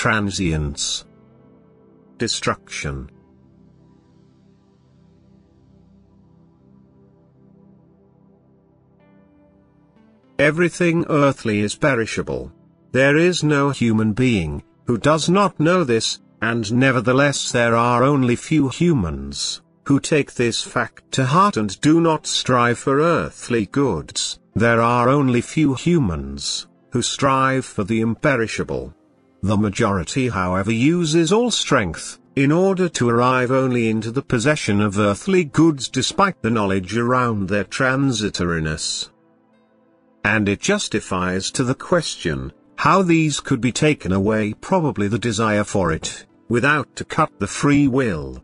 transience, destruction. Everything earthly is perishable. There is no human being who does not know this, and nevertheless there are only few humans who take this fact to heart and do not strive for earthly goods. There are only few humans who strive for the imperishable. The majority, however, uses all strength in order to arrive only into the possession of earthly goods despite the knowledge around their transitoriness. And it justifies to the question, how these could be taken away, probably the desire for it, without to cut the free will.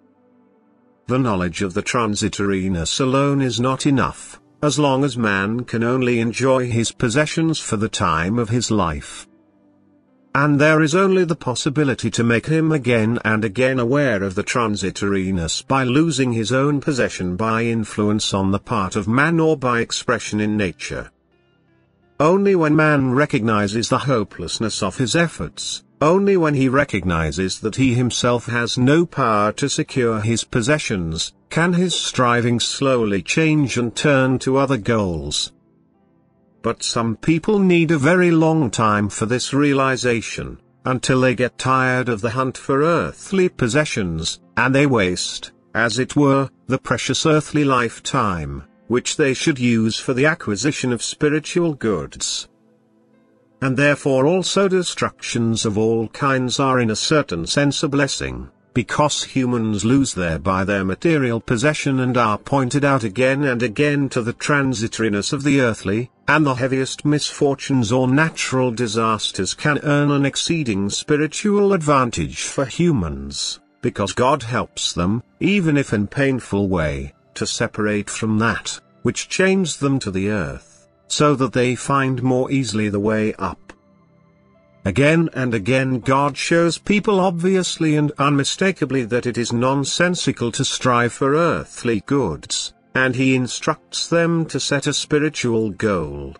The knowledge of the transitoriness alone is not enough, as long as man can only enjoy his possessions for the time of his life. And there is only the possibility to make him again and again aware of the transitoriness by losing his own possession by influence on the part of man or by expression in nature. Only when man recognizes the hopelessness of his efforts, only when he recognizes that he himself has no power to secure his possessions, can his striving slowly change and turn to other goals. But some people need a very long time for this realization, until they get tired of the hunt for earthly possessions, and they waste, as it were, the precious earthly lifetime, which they should use for the acquisition of spiritual goods. And therefore also destructions of all kinds are in a certain sense a blessing, because humans lose thereby their material possession and are pointed out again and again to the transitoriness of the earthly, and the heaviest misfortunes or natural disasters can earn an exceeding spiritual advantage for humans, because God helps them, even if in painful way, to separate from that which chains them to the earth, so that they find more easily the way up. Again and again God shows people obviously and unmistakably that it is nonsensical to strive for earthly goods, and He instructs them to set a spiritual goal.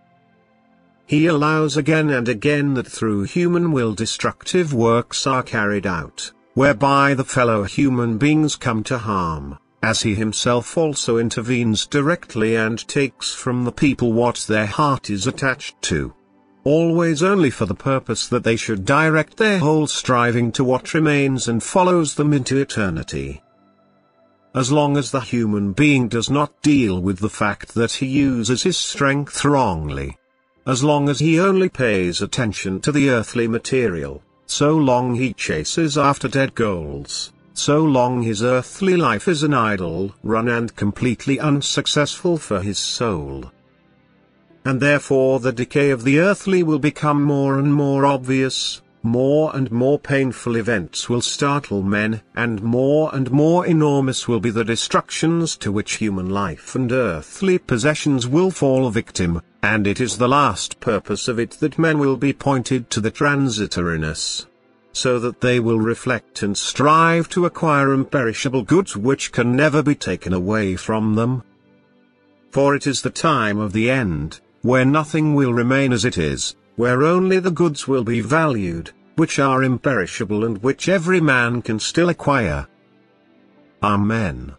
He allows again and again that through human will destructive works are carried out, whereby the fellow human beings come to harm, as He Himself also intervenes directly and takes from the people what their heart is attached to. Always only for the purpose that they should direct their whole striving to what remains and follows them into eternity. As long as the human being does not deal with the fact that he uses his strength wrongly, as long as he only pays attention to the earthly material, so long he chases after dead goals, so long his earthly life is an idle run and completely unsuccessful for his soul. And therefore the decay of the earthly will become more and more obvious, more and more painful events will startle men, and more enormous will be the destructions to which human life and earthly possessions will fall a victim, and it is the last purpose of it that men will be pointed to the transitoriness, so that they will reflect and strive to acquire imperishable goods which can never be taken away from them. For it is the time of the end, where nothing will remain as it is, where only the goods will be valued, which are imperishable and which every man can still acquire. Amen.